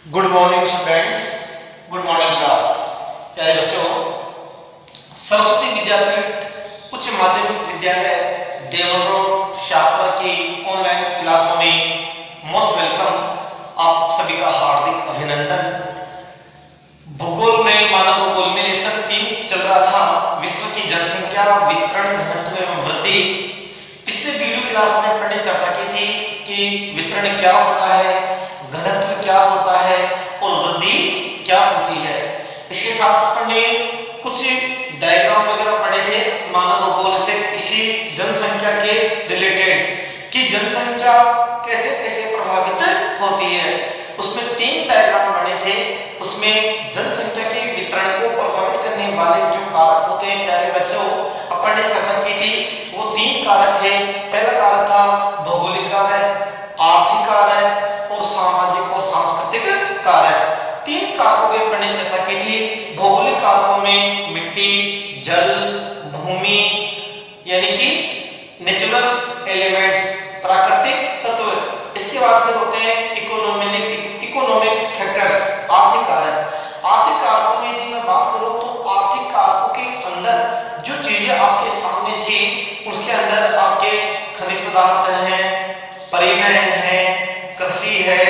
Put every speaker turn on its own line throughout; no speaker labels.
Good morning students, good morning class. प्यारे बच्चों, सरस्वती विद्यापीठ उच्च माध्यमिक विद्यालय देवन रोड शाहपुरा की ऑनलाइन क्लासों में मोस्ट वेलकम। आप सभी का हार्दिक अभिनंदन। भूगोल में मानव भूगोल में लेसन 3 चल रहा था, विश्व की जनसंख्या, वितरण, घनत्व एवं वृद्धि। पिछले वीडियो क्लास में हमने चर्चा की थी कि वितरण क्या होता है, घनत्व क्या होता है और वृद्धि क्या होती है। इसके साथ हमने कुछ डायग्राम वगैरह पढ़े थे मानव भूगोल से, इसी जनसंख्या के रिलेटेड कि जनसंख्या कैसे कैसे प्रभावित होती है। उसमें 3 डायग्राम बने थे। उसमें जनसंख्या के वितरण को प्रभावित करने वाले जो कारक होते हैं प्यारे बच्चों, अपन ने चर्चा की थी। वो 3 कारक थे। पहला कारक था भौगोलिक कारक, आर्थिक कारक और सामाजिक और सांस्कृतिक कारक। 3 कारकों की अपन ने चर्चा की थी। भौगोलिक कारकों में मिट्टी, जल, भूमि यानी कि नेचुरल एलिमेंट्स, प्राकृतिक तत्व। इसके बाद फिर होते हैं इकोनॉमिक फैक्टर्स, आर्थिक कारक। आर्थिक कारकों में यदि मैं बात करूं तो आर्थिक कारकों के अंदर जो चीजें आपके सामने थी उसके अंदर आपके खनिज पदार्थ हैं, परिवहन है, कृषि है,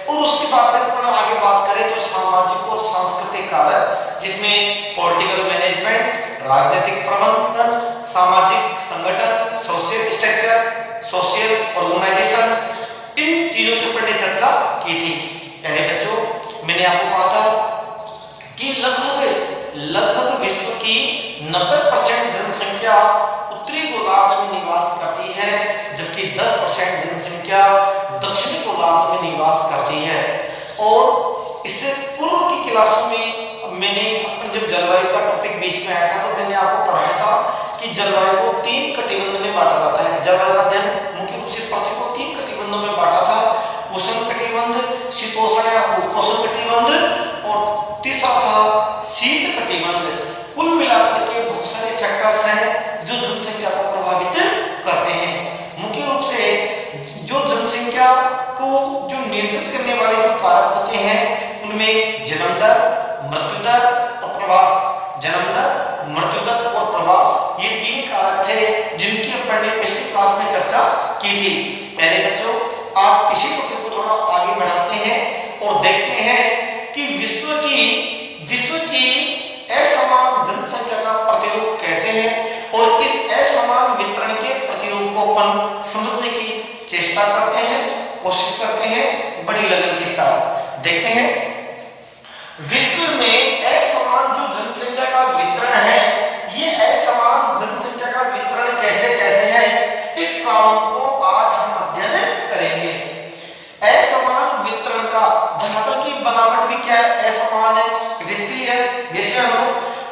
और उसके बाद अपन आगे बात करें तो सामाजिक और सांस्कृतिक कारक, जिसमें पॉलिटिकल मैनेजमेंट, राजनीतिक प्रबंधन, सामाजिक संगठन, सोशल स्ट्रक्चर, सोशल ऑर्गेनाइजेशन, इन चीजों के ऊपर चर्चा की थी। यानी बच्चों, मैंने आपको कहा था कि लगभग विश्व की 90% जनसंख्या उत्तरी गोलार्ध में निवास करती है, जबकि 10% जनसंख्या दक्षिणी गोलार्ध में निवास करती है। और इससे पूर्व की क्लासों में मैंने जब जलवायु का टॉपिक बीच में आया था तो मैंने आपको पढ़ाया था कि जलवायु को 3 कटिबंध में बांटा जाता है। जलवायु का अध्ययन मुख्य रूप से पृथ्वी को 3 कटिबंधों में बांटा था, उष्ण कटिबंध, शीतोष्ण या उपोष्ण कटिबंध, और तीसरा था शीत कटिबंध। कुल मिलाकर के बहुत सारे फैक्टर्स हैं जो जनसंख्या को प्रभावित करते हैं। मुख्य रूप से जो जनसंख्या को जो नियंत्रित करने वाले जो कारक होते हैं उनमें जन्म दर, मृत्यु दर और प्रवास। जन्म दर, मृत्यु दर और प्रवास, ये 3 कारक थे जिनकी अपन ने पिछली क्लास में चर्चा की थी। पहले बच्चों, आप इसी टॉपिक को थोड़ा आगे बढ़ाते हैं और देखते हैं कि विश्व की असमान जनसंख्या का प्रतिरूप कैसे है, और इस असमान वितरण के प्रतिरूप को अपन समझने की चेष्टा करते हैं, कोशिश करते हैं बड़ी लगन के साथ। देखते हैं विश्व में असमान जो जनसंख्या का वितरण है, ये असमान जनसंख्या का वितरण कैसे कैसे है, इस कारण को आज हम अध्ययन करेंगे। असमान वितरण का धरातल की बनावट भी क्या है, असमान है,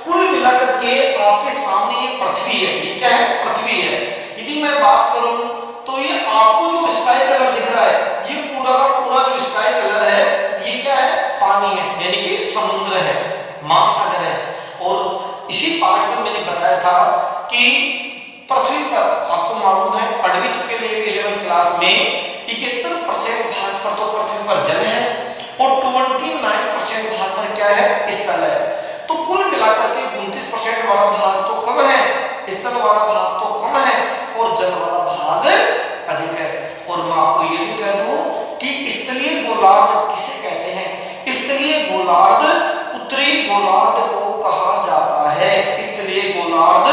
कुल मिलाकर के आपके सामने ये पृथ्वी है। ये क्या है? पृथ्वी है। यदि मैं बात करूं तो ये आपको जो स्काई कलर दिख रहा है, ये पूरा का पूरा जो स्काई कलर है, ये क्या है? पानी है, यानी कि समुद्र है, महासागर है। और इसी पार्ट में मैंने बताया था कि पृथ्वी पर आपको मालूम है, पढ़ भी चुके हैं 11th क्लास में, 71% भाग पर तो पृथ्वी पर जल है और 29% भाग पर क्या है? स्थल है। तो कुल मिलाकर के 29% वाला भाग तो कम है, स्थल वाला भाग तो कम है और जल वाला भाग अधिक है। और मैं आपको ये भी कह दूं कि स्थलीय गोलार्ध किसे कहते हैं? स्थलीय गोलार्ध उत्तरी गोलार्ध को कहा जाता है। स्थलीय गोलार्ध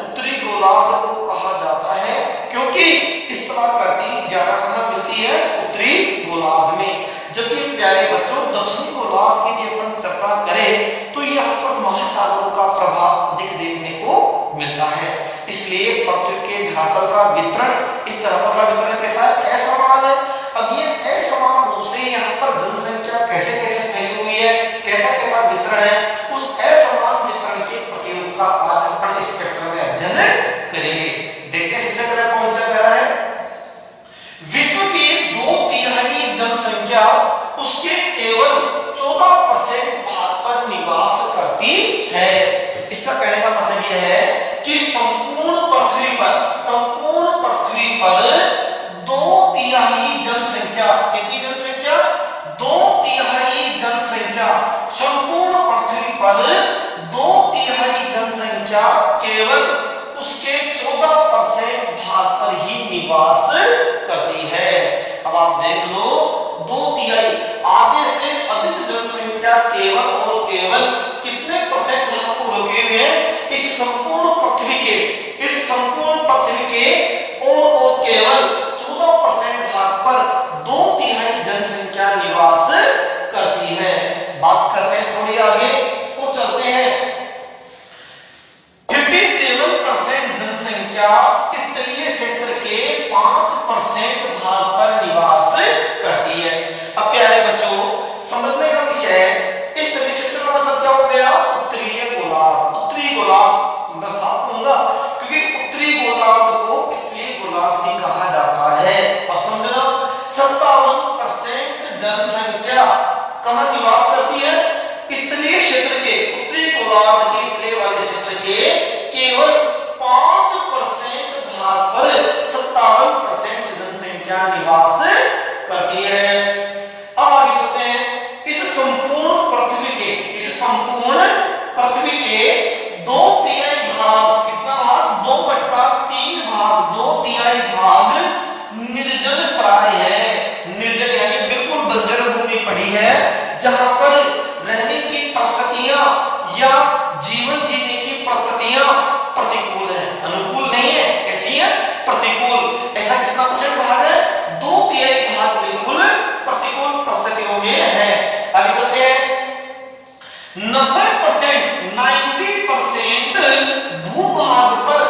उत्तरी गोलार्ध को कहा जाता है, क्योंकि इस तरह करती ज्यादा कहां मिलती है? उत्तरी गोलार्ध में। जबकि प्यारे बच्चों, दक्षिणी गोलार्ध की यदि अपन चर्चा करें तो यहाँ पर महासागरों का प्रभाव अधिक देखने को मिलता है। इसलिए पृथ्वी के धरातल का वितरण, इस धरातल का वितरण कैसा है? असमान है। अब ये असमान रूप से यहाँ पर जनसंख्या कैसे कैसे फैली हुई है, कैसा कैसा वितरण है, उस असमान वितरण के प्रतिरूप का आज अपन इस चैप्टर में अध्ययन करेंगे। देखते हैं शीर्षक में कौन क्या कह रहा है। विश्व की 2/3 जनसंख्या उसके केवल 14% भाग पर निवास करती है। इसका कहने का मतलब यह है कि संपूर्ण पृथ्वी पर 2/3 जनसंख्या, कितनी जनसंख्या? आप देख लो 2/3 आधे से अधिक जनसंख्या केवल और केवल कितने परसेंट भाग को रोके हुए हैं इस संपूर्ण पृथ्वी के और केवल 14% भाग पर 2/3 जनसंख्या निवास करती है। बात करते हैं थोड़ी आगे और चलते हैं। 57% जनसंख्या स्थलीय क्षेत्र के 5% भाग पर निवास करती है। अब प्यारे बच्चों समझने का विषय है स्थलीय क्षेत्र का मतलब क्या हो गया? उत्तरीय गोलार्ध। उत्तरी गोलार्ध मैं साफ कहूंगा क्योंकि उत्तरी गोलार्ध को स्थलीय गोलार्ध भी कहा जाता है। और समझना 57% जनसंख्या कहां निवास करती है? स्थलीय क्षेत्र के उत्तरी गोलार्ध के स्थलीय वाले क्षेत्र के केवल 5% भाग पर 57% जनसंख्या निवास करती है। अब आगे चलते हैं। इस संपूर्ण पृथ्वी के 2/3 भाग, कितना भाग? 2/3 भाग, 2/3 भाग निर्जन प्राय है। निर्जन यानी बिल्कुल बंजर भूमि पड़ी है जहां पर रहने की परिस्थितियां या जीवन जीने की परिस्थितियां प्रतिकूल है, अनुकूल नहीं है। कैसी है? प्रतिकूल। ऐसा कितना परसेंट भाग है? 2/3 भाग बिल्कुल प्रतिकूल परिस्थितियों में है। आगे चलते हैं। 90% भूभाग पर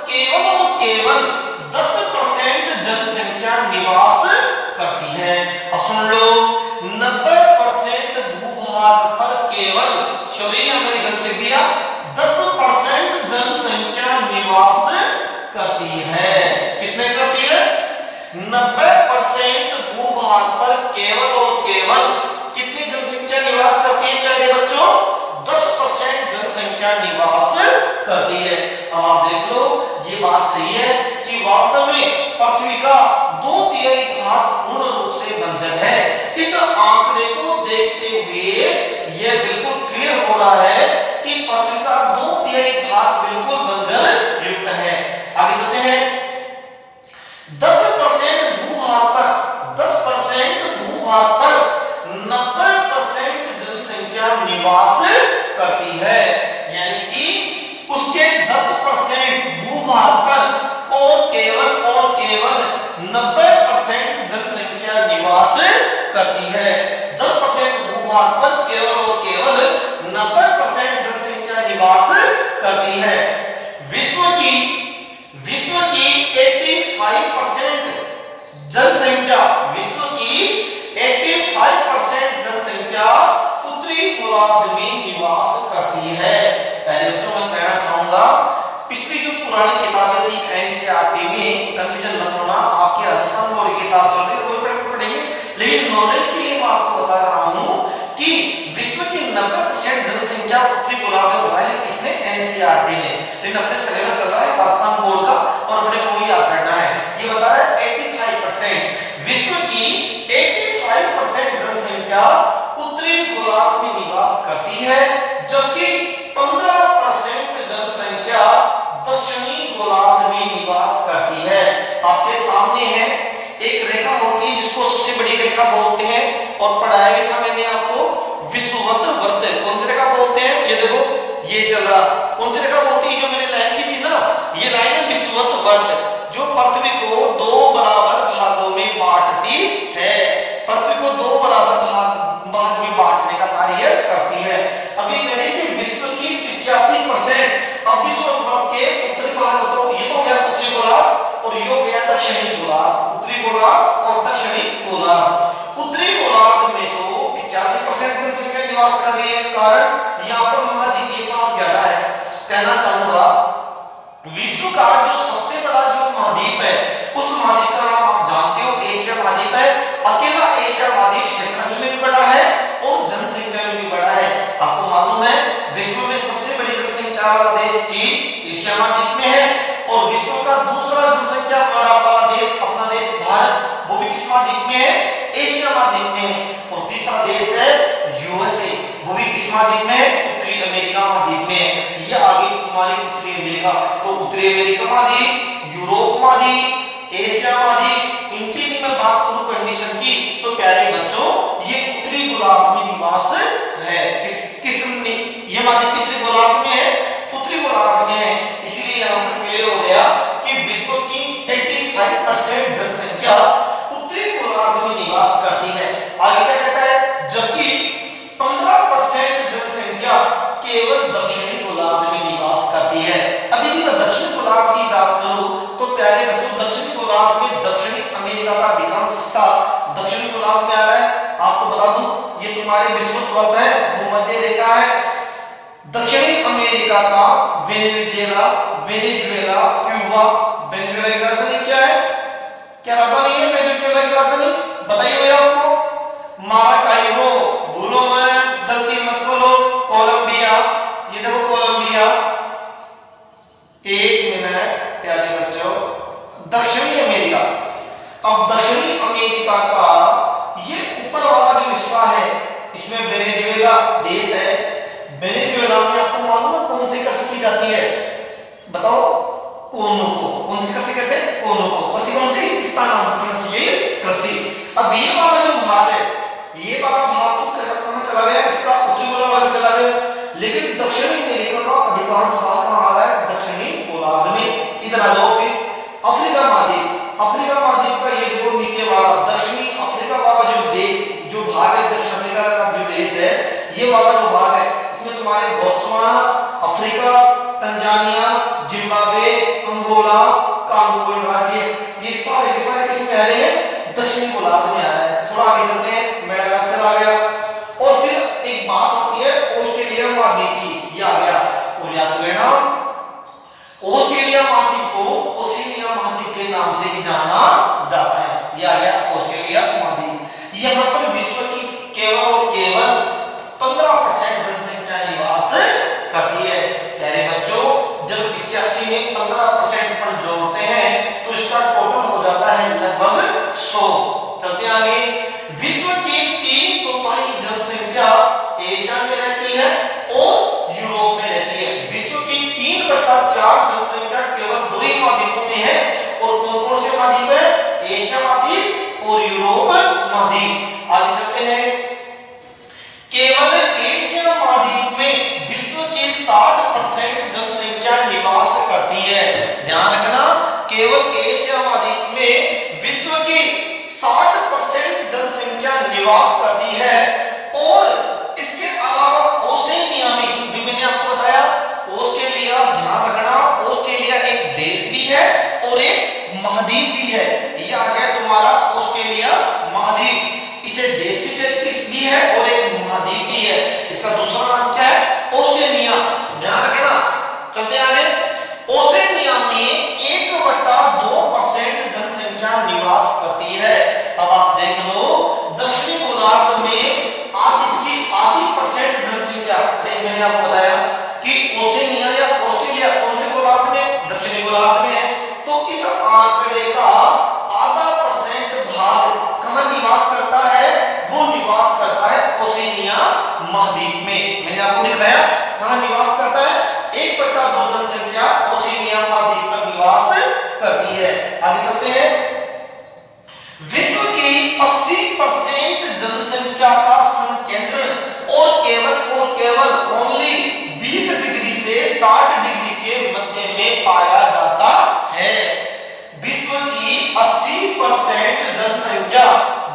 केवल और केवल 10% जनसंख्या निवास करती है। अब सुन लो 90% भूभाग पर केवल, सॉरी मैंने गलत लिख दिया, 10% जनसंख्या निवास करती है। कितने करती है? 90% भूभाग पर केवल और केवल कितनी जनसंख्या निवास करती है प्यारे बच्चों? 10% जनसंख्या निवास करती है। अब आप देख लो ये बात सही है कि वास्तव में पृथ्वी का 2/3 भाग पूर्ण रूप से बंजर है। इस आंकड़े को देखते हुए यह बिल्कुल क्लियर हो रहा है कि पृथ्वी का 2/3 भाग बिल्कुल बंजर युक्त है। आगे चलते हैं। 10% भूभाग पर 90% जनसंख्या निवास करती है। यानी कि उसके 10% भूभाग पर और केवल 90% जनसंख्या निवास करती है। 10% भूभाग पर केवल और केवल 90% जनसंख्या निवास करती है। विश्व की 85% जनसंख्या, विश्व की 85% जनसंख्या उत्तरी गोलार्ध में निवास करती है। पहले बच्चों मैं कहना चाहूंगा पिछली जो पुरानी किताबें थी एनसीईआरटी में, कंफ्यूजन मत होना, आपकी राजस्थान बोर्ड की किताब चल रही है कोई फर्क नहीं पड़ेगी, लेकिन नॉलेज के लिए मैं आपको बता रहा हूं कि विश्व की 90% जनसंख्या उत्तरी गोलार्ध में बताई है किसने? एनसीईआरटी ने। लेकिन अपने सिलेबस चल रहा है राजस्थान बोर्ड का और अपने को ही याद करना है। ये बता रहा है 85% विश्व की 85% जनसंख्या उत्तरी गोलार्ध में निवास करती है, जबकि 15% जनसंख्या दक्षिणी गोलार्ध में निवास करती है। आपके सामने है एक रेखा होती है जिसको सबसे बड़ी रेखा बोलते हैं और पढ़ाया भी था मैंने आपको विषुवत वृत्त। कौन सी रेखा बोलते हैं? ये देखो ये चल रहा, कौन सी रेखा बोलती है? जो मैंने लाइन खींची ना, ये लाइन है विषुवत वृत्त, जो पृथ्वी को 2 बराबर भागों में बांटती है। पृथ्वी को 2 बराबर भाग में बांटने का कार्य करती है। अभी मैंने कि विश्व की 85% अब विषुवत वृत्त के उत्तरी भाग, तो ये हो गया उत्तरी गोलार्ध और ये हो गया दक्षिणी गोलार्ध। उत्तरी गोलार्ध और दक्षिणी गोलार्ध। उत्तरी गोलार्ध में तो 85% जनसंख्या निवास कर रही है, कारण यहाँ पर महाद्वीपीय भाग ज्यादा है। कहना चाहूंगा विश्व का जो सबसे बड़ा जो महाद्वीप है उस महाद्वीप का नाम आप जानते हो, एशिया महाद्वीप है। अकेला एशिया महाद्वीप क्षेत्रफल में भी बड़ा है और जनसंख्या में भी बड़ा है। आपको मालूम है विश्व में सबसे बड़ी जनसंख्या वाला देश चीन एशिया महाद्वीप में है और विश्व का दूसरा जनसंख्या वाला देश अपना देश भारत, वो भी किस महाद्वीप में है? एशिया महाद्वीप में है। और तीसरा देश है यूएसए, वो भी किस महाद्वीप में है? उत्तरी अमेरिका महाद्वीप में है। ये आगे तुम्हारी उत्तरी अमेरिका, तो उत्तरी अमेरिका महाद्वीप, यूरोप महाद्वीप, एशिया महाद्वीप, इनकी भी मैं बात शुरू करनी पोजीशन की, तो प्यारे बच्चों ये उत्तरी गोलार्ध में निवास है। किस ये महाद्वीप किस गोलार्ध में है? उत्तरी गोलार्ध में है। इसीलिए यहां पर क्लियर हो गया कि विश्व की 85% जनसंख्या उत्तरी गोलार्ध में निवास करती है। आगे क्या कहता है? जबकि 15% जनसंख्या केवल दक्षिणी गोलार्ध में निवास करती है। अब यदि मैं दक्षिण गोलार्ध की बात करूं तो प्यारे बच्चों दक्षिणी गोलार्ध में दक्षिणी अमेरिका का अधिकांश हिस्सा दक्षिणी गोलार्ध में आ रहा है। आपको बता दूं ये तुम्हारे विषुवत है, भूमध्य रेखा है। दक्षिणी अमेरिका का वेनेजुएला, क्यूबा, वेनेजुएला की राजधानी क्या है? क्या राजधानी है वेनेजुएला की राजधानी? बताइए भैया आपको। माराकाइबो, भूलो मत, गलती मत बोलो। कोलंबिया, ये देखो कोलंबिया। एक मिनट प्यारे बच्चों, दक्षिणी अमेरिका। अब दक्षिणी अमेरिका का ये ऊपर वाला जो हिस्सा है इसमें वेनेजुएला देश है। वेनेजुएला में आपको मालूम है कौन सी कृषि की जाती है? बताओ। कोनो को। कौन सी कृषि कहते हैं? कोनो को। कौन सी? स्थानांतरणशील कृषि। अब ये वाला जो भाग है, ये वाला भाग तो कहां चला गया? इसका उत्तरी गोलार्ध चला गया। लेकिन दक्षिणी अमेरिका का अधिकांश भाग कहां आ रहा है? दक्षिणी गोलार्ध में। इधर आ जाओ फिर। अफ्रीका महाद्वीप, अफ्रीका महाद्वीप का ये जो नीचे वाला दक्षिणी अफ्रीका वाला जो भाग है, दक्षिण अफ्रीका का जो देश है, ये वाला जो भाग है इसमें तुम्हारे Botswana, Africa, Tanzania, Zimbabwe, Angola, Congo राज्य, ये सारे के सारे किसमें आ रहे हैं? दक्षिण गोलार्ध में आ रहे हैं। थोड़ा आगे चलते हैं, मेडागास्कर आ गया। और फिर एक बात होती है ऑस्ट्रेलिया महाद्वीप की, ये आ गया। और याद लेना ऑस्ट्रेलिया महाद्वीप को ओशिनिया महाद्वीप के नाम से भी जाना जाता है। ये आ गया ऑस्ट्रेलिया महाद्वीप। यहां पर विश्व की केवल और केवल 15% जनसंख्या निवास करती है। प्यारे बच्चों जब 85 में 15% पर जोड़ते हैं तो इसका टोटल हो जाता है लगभग 100। चलते आगे। विश्व की 3/4 जनसंख्या एशिया में रहती है और यूरोप में रहती है। विश्व की 3/4 जनसंख्या केवल दो ही महाद्वीपों में है। और कौन कौन से महाद्वीप है? एशिया महाद्वीप और यूरोप महाद्वीप। आगे चलते हैं। केवल एशिया महाद्वीप में विश्व की 60% जनसंख्या निवास करती है। ध्यान रखना, केवल एशिया महाद्वीप में विश्व की 60% जनसंख्या निवास करती है। और इसके अलावा ओशिनिया में भी मैंने आपको बताया, ऑस्ट्रेलिया, ध्यान रखना ऑस्ट्रेलिया एक देश भी है और एक महाद्वीप भी है। ये आ गया तुम्हारा ऑस्ट्रेलिया महाद्वीप। इसे देश भी है और एक महाद्वीप भी है। इसका दूसरा नाम क्या है? ओशिनिया। ध्यान रखना। चलते आगे। ओशिनिया में 1/2% जनसंख्या निवास करती है। अब आप देख लो दक्षिणी गोलार्ध में आप इसकी आधी % जनसंख्या, मैंने आपको बताया कि ओशिनिया या ऑस्ट्रेलिया कौन से गोलार्ध में? दक्षिणी गोलार्ध में है। तो इस आंकड़े का आधा % भाग कहां निवास करता है? वो निवास करता है ओशिनिया महाद्वीप में। मैंने आपको दिखाया कहां निवास करता है? 1/2 जनसंख्या ओशिनिया महाद्वीप पर निवास करती है। आगे चलते हैं। विश्व की 80% जनसंख्या का संकेंद्रण और केवल ओनली 20 डिग्री से 60 डिग्री के मध्य में पाया जाता है। विश्व की 80% जनसंख्या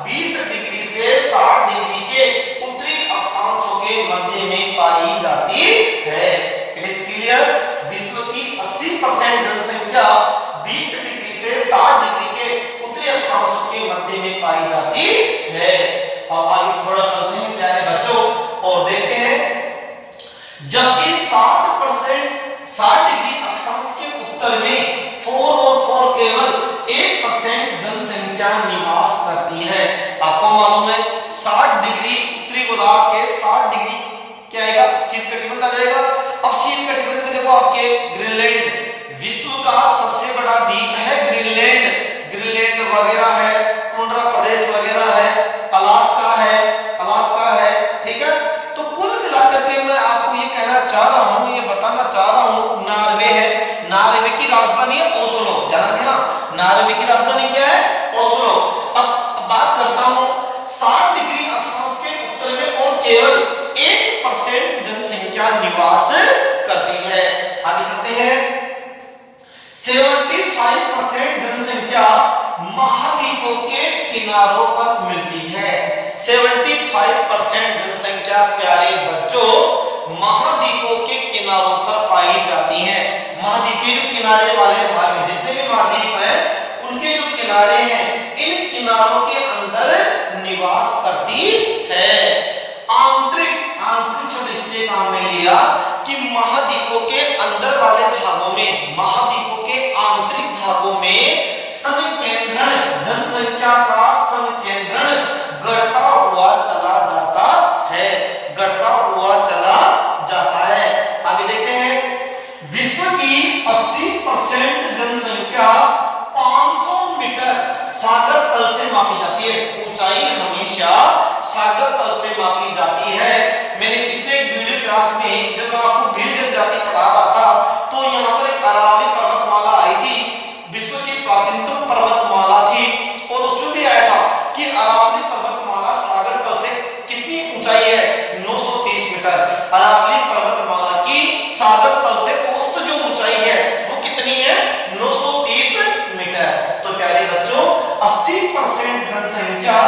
20 डिग्री से 60 डिग्री के उत्तरी अक्षांशों के मध्य में पाई जाती है। It is clear. विश्व की 80% जनसंख्या 20 डिग्री से 60 डिग्री के उत्तरी अक्षांशों के मध्य में पाई जाती है। अब आगे थोड़ा चलते हैं प्यारे बच्चों और देखते हैं। जबकि 60 डिग्री अक्षांश के उत्तर में 4 केवल 1% जनसंख्या निवास करती है। आपको मालूम है 60 डिग्री उत्तरी गोलार्ध के 60 डिग्री क्या आएगा? शीत कटिबंध आ जाएगा। अब शीत कटिबंध में देखो आपके ग्रीनलैंड, विश्व का सबसे बड़ा द्वीप है ग्रीनलैंड वगैरह है, टुंड्रा प्रदेश वगैरह है, अलास्का है, ठीक है। तो कुल मिलाकर के मैं आपको ये कहना चाह रहा हूं, ये बताना चाह रहा हूं, नॉर्वे है। नॉर्वे की राजधानी है ओस्लो। ध्यान रखना, नॉर्वे की राजधानी क्या है? ओस्लो। अब बात करते पर मिलती है। 75% जनसंख्या प्यारे बच्चों महाद्वीपों के किनारों पर पाई जाती है। महाद्वीप के जो किनारे वाले भाग में जितने भी महाद्वीप हैं उनके जो किनारे हैं इन किनारों के अंदर निवास करती है। आंतरिक शब्द इसलिए काम में लिया कि महाद्वीपों के अंदर वाले भागों में, महाद्वीपों के आंतरिक भागों में संकेंद्रण, जनसंख्या का संकेंद्रण घटता हुआ चला जाता है, घटता हुआ चला जाता है। आगे देखते हैं, विश्व की 80% जनसंख्या 500 मीटर सागर तल से मापी जाती है। ऊंचाई हमेशा सागर तल से मापी जाती है। मैंने पिछले एक वीडियो क्लास में जब मैं आपको भील जनजाति पढ़ा रहा था तो यहाँ पर एक अरावली पर्वतमाला आई थी, विश्व की प्राचीनतम पर्वतमाला थी, और उसमें भी आया था कि अरावली पर्वतमाला सागर तल से कितनी ऊंचाई है, 930 मीटर। अरावली पर्वतमाला की सागर तल से औसत जो ऊंचाई है वो कितनी है, 930 मीटर। तो प्यारे बच्चों 80% जनसंख्या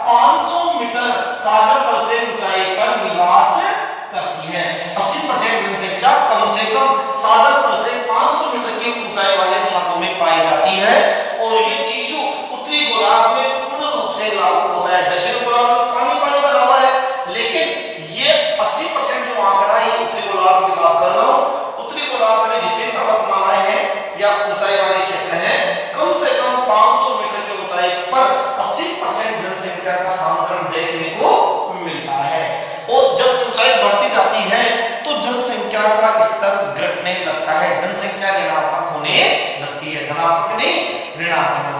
500 मीटर सागर तल से ऊंचाई पर निवास करती है। 80% जनसंख्या कम से कम सागर तल से 500 मीटर की ऊंचाई वाले भागों में पाई जाती है। और ये इशू उत्तरी गोलार्ध में पूर्ण रूप से लागू होता है। दक्षिण गोलार्ध में पानी पानी भरा हुआ है, लेकिन ये 80% जो आंकड़ा है उत्तरी गोलार्ध की बात कर रहा हूं। उत्तरी गोलार्ध में जितने पर्वतमालाएं हैं या ऊंचाई वाले क्षेत्र हैं, कम से कम 500 मीटर की ऊंचाई पर 80% जनसंख्या का समीकरण देखने को मिलता है। और जब ऊंचाई बढ़ती जाती है तो जनसंख्या का स्तर घटने लगता है, जनसंख्या ऋणात्मक होने लगती है, धनात्मक नहीं ऋणात्मक।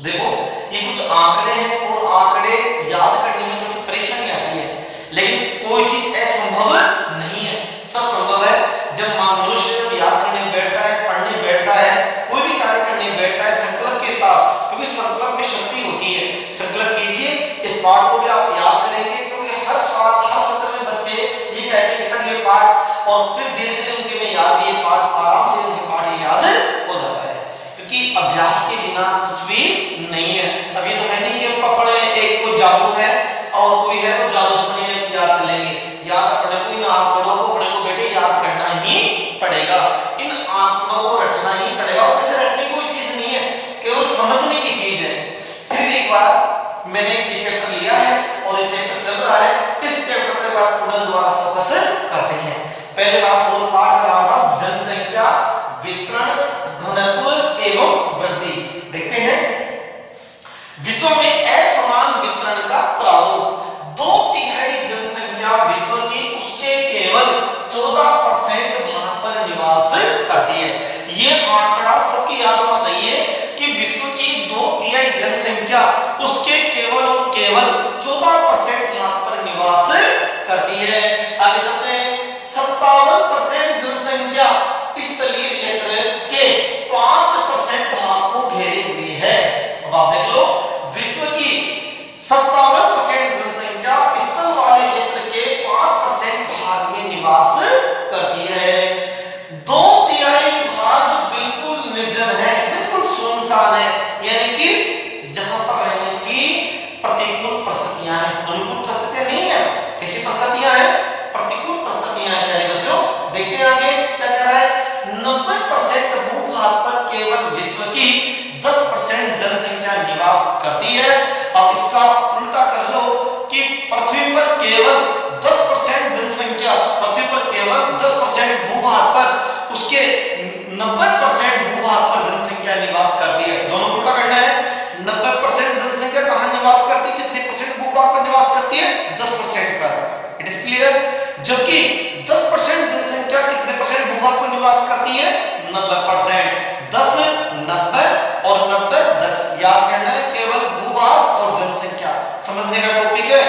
देखो ये कुछ आंकड़े हैं और आंकड़े याद करने में थोड़ी परेशानी आती है, लेकिन कोई चीज असंभव नहीं है, सब संभव है। जब मनुष्य याद करने बैठता है, पढ़ने बैठता है, कोई भी कार्य करने बैठता है संकल्प के साथ, क्योंकि संकल्प में शक्ति होती है। संकल्प कीजिए, इस पाठ को भी आप याद करेंगे, क्योंकि हर साल हर सत्र में बच्चे ये कहते हैं सर ये पाठ, और फिर धीरे धीरे उनके में याद ये पाठ आराम से उनके पाठ याद हो जाता है, क्योंकि अभ्यास के बिना कुछ भी नहीं है। अब ये तो है नहीं कि अपने एक को जादू है और कोई है तो जादू से अपने याद कर लेंगे, याद अपने को इन आंकड़ों को अपने को बेटे याद करना ही पड़ेगा, इन आंकड़ों को रटना ही पड़ेगा। और इसे रटने की कोई चीज नहीं है, केवल समझने की चीज है। फिर भी एक बार मैंने एक चैप्टर लिया है और ये चैप्टर चल रहा है, इस चैप्टर पे बात पूर्ण दोबारा फोकस करते हैं। पहले बात और पाठ कर रहा था जनसंख्या वितरण घनत्व एवं वृद्धि। देखते हैं, विश्व में असमान वितरण का प्रारूप, 2/3 जनसंख्या विश्व की उसके केवल 14% भाग पर निवास करती है। ये आंकड़ा सबकी याद होना चाहिए कि विश्व की 2/3 जनसंख्या उसके केवल और केवल 14% भाग पर निवास करती है। आगे चलते हैं, 57% जनसंख्या स्थलीय क्षेत्र के 5% भाग को घेरे हुए है। अब आप देख लो, विश्व की 57% जनसंख्या स्थल वाले क्षेत्र के 5% भाग में निवास करती है। 2/3 भाग बिल्कुल निर्जन है, बिल्कुल सुनसान है, यानी कि जहां पर रहने की प्रतिकूल परिस्थितियां हैं, अनुकूल परिस्थितियां नहीं है। कैसी परिस्थितियां हैं? प्रतिकूल परिस्थितियां हैं। प्यारे बच्चों देखिए आगे क्या कह रहा है, 90% भूभाग पर केवल विश्व की 10% जनसंख्या निवास करती है। अब इसका उल्टा कर लो कि पृथ्वी पर केवल 10% जनसंख्या, पृथ्वी पर केवल 10% भूभाग पर उसके 90% भूभाग पर जनसंख्या निवास करती है। दोनों उल्टा करना है। 90% जनसंख्या कहां निवास करती है, कितने परसेंट भूभाग पर निवास करती है, 10% पर। It is clear. जबकि 10% जनसंख्या कितने परसेंट भूभाग पर निवास करती है, 90%। 10 90 और 90 10 याद करना है, केवल भूभाग और जनसंख्या समझने का टॉपिक है,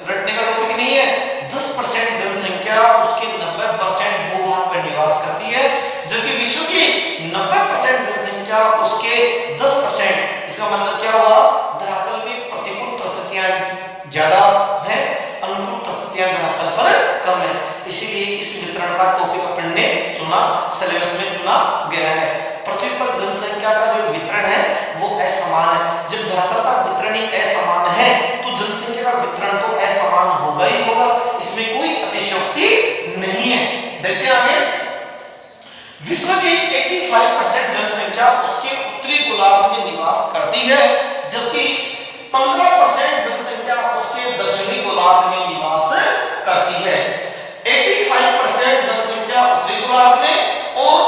रटने का टॉपिक नहीं है। 10% जनसंख्या उसके 90% भूभाग पर निवास करती है, जबकि विश्व की 90% जनसंख्या उसके 10%। इसका मतलब क्या हुआ, धरातल में प्रतिकूल परिस्थितियां ज्यादा है, अनुकूल परिस्थितियां धरातल पर कम है। इसीलिए इस वितरण का टॉपिक अपन ने चुना, सिलेबस में चुना गया है। पृथ्वी पर जनसंख्या का जो वितरण है वो वो असमान है। जब धरातल का वितरण ही असमान है तो जनसंख्या का वितरण तो असमान होगा ही होगा, इसमें कोई अतिशयोक्ति नहीं है। देखते हैं आगे, विश्व की 85% जनसंख्या उसके उत्तरी गोलार्ध में निवास करती है, जबकि 15% जनसंख्या उसके दक्षिणी गोलार्ध में निवास करती है। 85% जनसंख्या उत्तरी गोलार्ध में और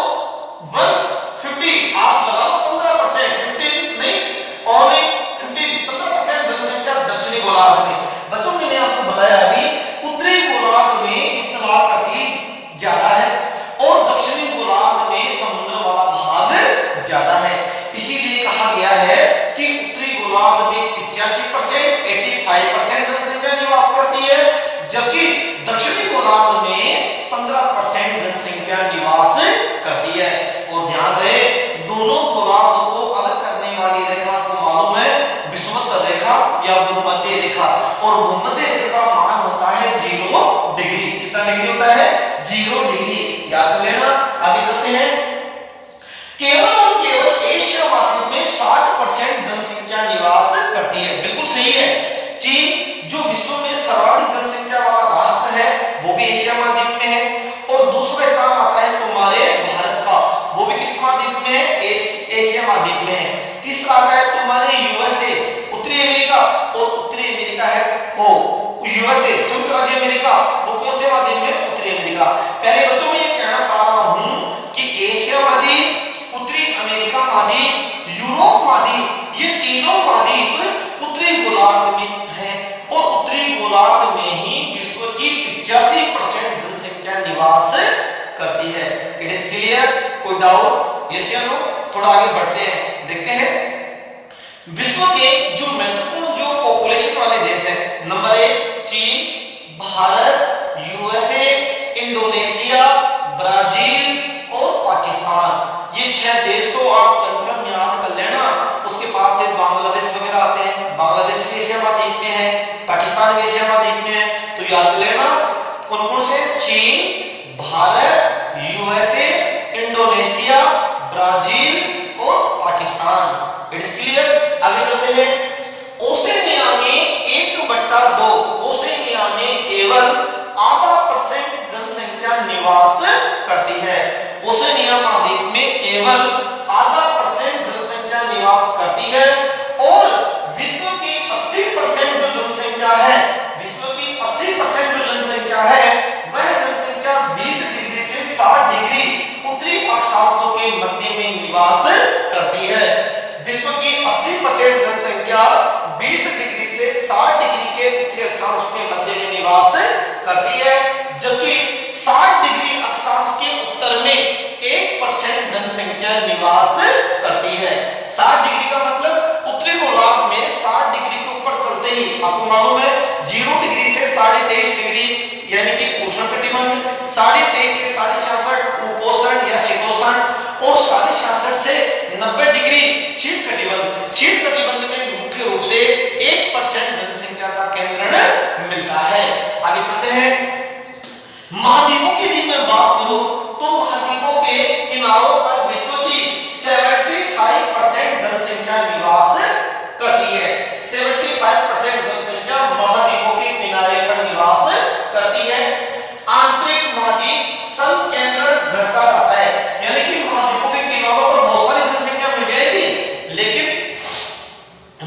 150 आप लगाओ 15%, 50 नहीं और 15% जनसंख्या दक्षिणी गोलार्ध में। बच्चों मैंने आपको बताया अभी उत्तरी गोलार्ध में स्थलाकृति ज्यादा है और दक्षिणी गोलार्ध में समुद्र वाला भाग ज्यादा है, इसीलिए कहा गया है कि उत्तरी गोलार्ध में 85% 85% जनसंख्या निवास करती है, जबकि दक्षिणी गोलार्ध में 15% जनसंख्या निवास करती है। और ध्यान रहे दोनों गोलार्ध को अलग करने वाली रेखा को मालूम है विषुवत रेखा या भूमध्य रेखा, और भूमध्य रेखा का मान होता है 0 डिग्री। कितना डिग्री होता है? 0 डिग्री, याद कर लेना। आगे चलते हैं, केवल और केवल एशिया महाद्वीप में 60% जनसंख्या निवास करती है। बिल्कुल सही है, चीन जो विश्व में सर्वाधिक जनसंख्या वाला राष्ट्र है वो भी एशिया महाद्वीप में है, और दूसरा स्थान आता है तुम्हारे भारत का, वो भी किस महाद्वीप में है? एशिया महाद्वीप में है। तीसरा आता है तुम्हारे यूएसए उत्तरी अमेरिका, और उत्तरी अमेरिका है वो यूएसए संयुक्त राज्य अमेरिका, वो कौन से महाद्वीप में? उत्तरी अमेरिका। पहले बच्चों में ये कहना चाह रहा हूं कि एशिया महाद्वीप, उत्तरी अमेरिका महाद्वीप, यूरोप महाद्वीप, ये तीनों महाद्वीप उत्तरी गोलार्ध में है, और उत्तरी गोलार्ध में ही विश्व की 85% जनसंख्या निवास करती है। It is clear? कोई डाउट? यस या नो? थोड़ा आगे बढ़ते हैं, देखते हैं विश्व के जो महत्वपूर्ण जो पॉपुलेशन वाले देश हैं। नंबर 1 चीन, भारत, यूएसए, इंडोनेशिया, ब्राजील और पाकिस्तान। ये 6 देश तो आप कंफर्म याद कर लेना। उसके पास से बांग्लादेश वगैरह आते हैं, बांग्लादेश भी एशिया महाद्वीप में है, पाकिस्तान भी एशिया महाद्वीप में है, तो याद कर लेना कौन कौन से? चीन, भारत, यूएसए, इंडोनेशिया, ब्राजील और पाकिस्तान। It is clear? आगे चलते हैं, ओसेनिया में 1/2, ओसेनिया में केवल 0.5% जनसंख्या निवास करती है। ओसेनिया महाद्वीप में केवल 0.5% जनसंख्या निवास करती है, और विश्व की 80% जो जनसंख्या है, विश्व की 80% जो जनसंख्या है, वह जनसंख्या 20 डिग्री से 60 डिग्री उत्तरी अक्षांशों के मध्य में निवास करती है। विश्व की 80% जनसंख्या 20 डिग्री से 60 डिग्री के उत्तरी अक्षांश के मध्य में निवास करती है, जबकि 60 डिग्री अक्षांश के उत्तर में 1% जनसंख्या निवास करती है। 60 डिग्री का मतलब उत्तरी गोलार्ध में 60 डिग्री के ऊपर चलते ही आपको मालूम है 0 डिग्री से 23.5 डिग्री यानी कि उष्णकटिबंध, 23.5 से 66 उपोष्ण या शीतोष्ण, और 66 से 90 डिग्री शीत कटिबंध। शीत कटिबंध में मुख्य रूप से 1% जनसंख्या का केंद्रण मिलता है। आगे चलते हैं, महाद्वीपों की यदि मैं बात करूं तो महाद्वीपों के किनारों पर विश्व की 75% जनसंख्या निवास करती है। 75% जनसंख्या महाद्वीपों के किनारे पर निवास करती है। आंतरिक महाद्वीप समकेंद्र बढ़ता रहता है, यानी कि महाद्वीपों के किनारों पर बहुत सारी जनसंख्या मिल जाएगी, लेकिन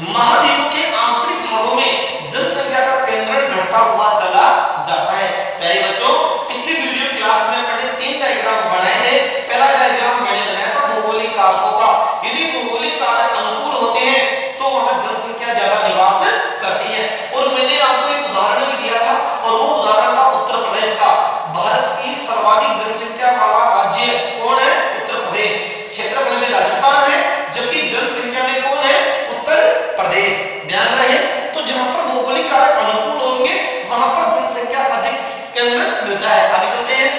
महाद्वीपों के आंतरिक भागों में जनसंख्या का केंद्रण बढ़ता हुआ चला जाता है। पहले बच्चों पिछली वीडियो क्लास में मैंने 3 डायग्राम बनाए थे। पहला डायग्राम मैंने बनाया था भौगोलिक कारकों का। यदि भौगोलिक कारक अनुकूल होते हैं तो वहां जनसंख्या ज्यादा निवास करती है, और मैंने आपको एक उदाहरण भी दिया था, और वो उदाहरण था उत्तर प्रदेश का। भारत की सर्वाधिक जनसंख्या वाला राज्य कौन है? उत्तर प्रदेश। क्षेत्रफल में राजस्थान है, जबकि जनसंख्या में कौन है? उत्तर प्रदेश। ध्यान रहे, तो जहां पर भौगोलिक कारक अनुकूल होंगे वहां पर जनसंख्या अधिक केंद्र मिलता है। आगे चलते हैं,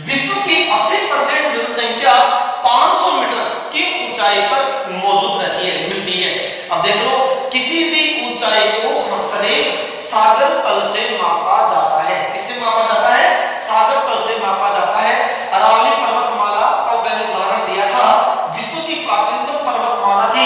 विश्व की 80% जनसंख्या 500 मीटर की ऊंचाई पर मौजूद रहती है, मिलती है। अब देख लो, किसी भी ऊंचाई को हम सदैव सागर तल से मापा जाता है। किससे मापा जाता है? सागर तल से मापा जाता है। अरावली पर्वतमाला का मैंने उदाहरण दिया था, विश्व की प्राचीनतम पर्वतमाला थी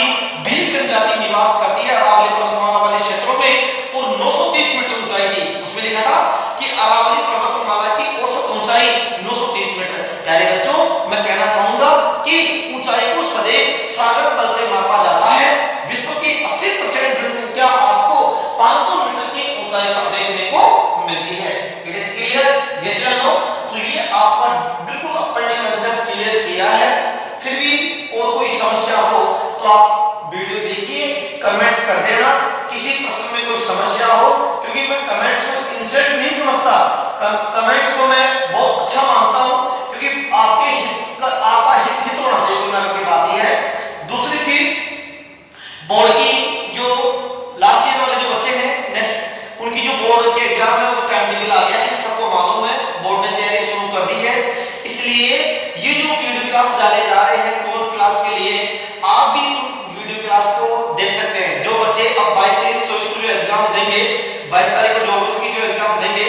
देंगे, 22 तारीख को ज्योग्राफी की जो एग्जाम देंगे,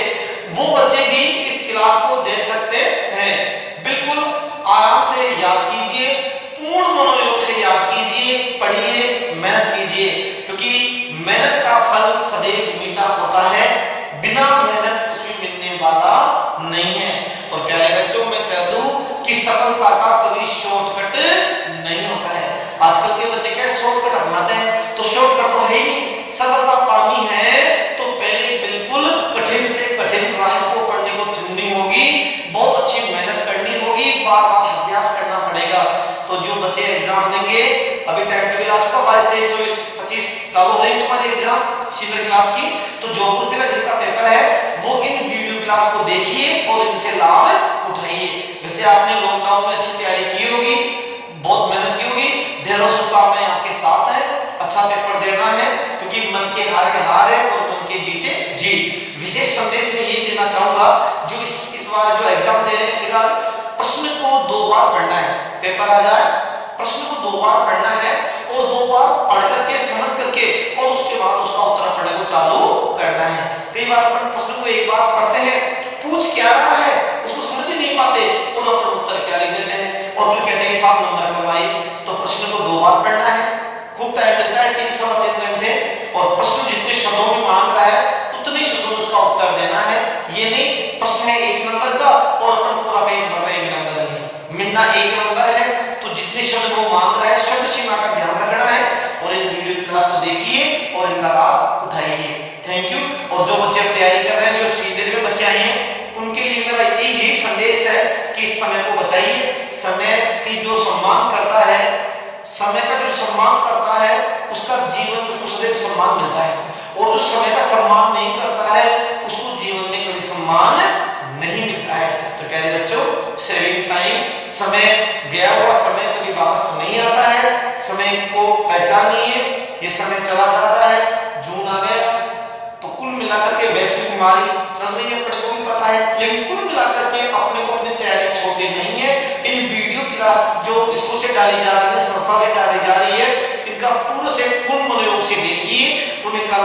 वो बच्चे भी इस क्लास को देख सकते हैं। बिल्कुल आराम से याद कीजिए, पूर्ण मनोयोग से याद कीजिए, पढ़िए, मेहनत कीजिए, क्योंकि मेहनत का फल सदैव मीठा होता है, बिना मेहनत कुछ भी मिलने वाला नहीं है। और प्यारे बच्चों, मैं कह दूं कि सफलता का कभी शॉर्टकट नहीं होता है। आजकल के बच्चे क्या शॉर्टकट अपनाते हैं, तो शॉर्टकट तो है ही नहीं। सफलता पानी है तो पहले बिल्कुल कठिन से कठिन राह को पढ़ने को चुननी होगी, बहुत अच्छी मेहनत करनी होगी, बार बार अभ्यास करना पड़ेगा। तो जो बच्चे एग्जाम देंगे, अभी टाइम टेबल आ चुका, 22, 23, 24, 25 चालू हो रही तुम्हारी एग्जाम सीनियर क्लास की, तो ज्योग्राफी का जिनका पेपर है वो इन वीडियो क्लास को देखिए और इनसे लाभ उठाइए। वैसे आपने लॉकडाउन में अच्छी तैयारी की होगी, बहुत मेहनत की होगी, ढेरों शुभकामनाएं आपके साथ है, अच्छा पेपर देना है, क्योंकि मन के हारे हार है और मन के जीते जीत। विशेष संदेश में ये देना चाहूंगा, जो इस बार जो एग्जाम दे रहे हैं, फिलहाल प्रश्न को 2 बार पढ़ना है, पेपर आ जाए प्रश्न को 2 बार पढ़ना है और 2 बार पढ़ करके समझ करके और उसके बाद उसका उत्तर पढ़ने को चालू करना है। कई बार अपन प्रश्न को एक बार पढ़ते हैं, पूछ क्या रहा है उसको समझ ही नहीं पाते और अपन उत्तर क्या लिख देते हैं और फिर कहते हैं साहब नंबर कमाए। तो प्रश्न को 2 बार पढ़ना है, खूब टाइम मिलता है, 3 सवा 3 घंटे, और प्रश्न जितने शब्दों में मांग रहा है उतने शब्दों में उसका उत्तर देना है। ये नहीं प्रश्न है 1 नंबर का और अपन पूरा पेज भर रहे हैं 1 नंबर नहीं, मिलना 1 नंबर है, तो जितने शब्द वो मांग रहा है शब्द सीमा का ध्यान रखना है और इन वीडियो क्लास को देखिए और इनका लाभ उठाइए। Thank you. और जो बच्चे तैयारी कर रहे हैं, जो सीनियर में बच्चे आए हैं, उनके लिए मेरा यही संदेश है कि समय को बचाइए। समय की जो सम्मान करता है, समय का जो सम्मान करता है उसका जीवन में उसको सदैव सम्मान मिलता है, और जो समय का सम्मान नहीं करता है उसको जीवन में कभी सम्मान नहीं मिलता है। तो प्यारे बच्चों, सेविंग टाइम, समय गया हुआ समय कभी वापस नहीं आता है, समय को पहचानिए। ये समय चला जा रहा है, जून आ गया, तो कुल मिलाकर के वैश्विक बीमारी चल रही है, अपने को भी पता है, लेकिन कुल मिलाकर के अपने को अपनी तैयारी छोड़नी नहीं है। इन वीडियो क्लास जो स्कूल से डाली जा रही है, संस्था से डाली जा रही है, इनका पूर्ण से पूर्ण मनोयोग से देखिए, उनका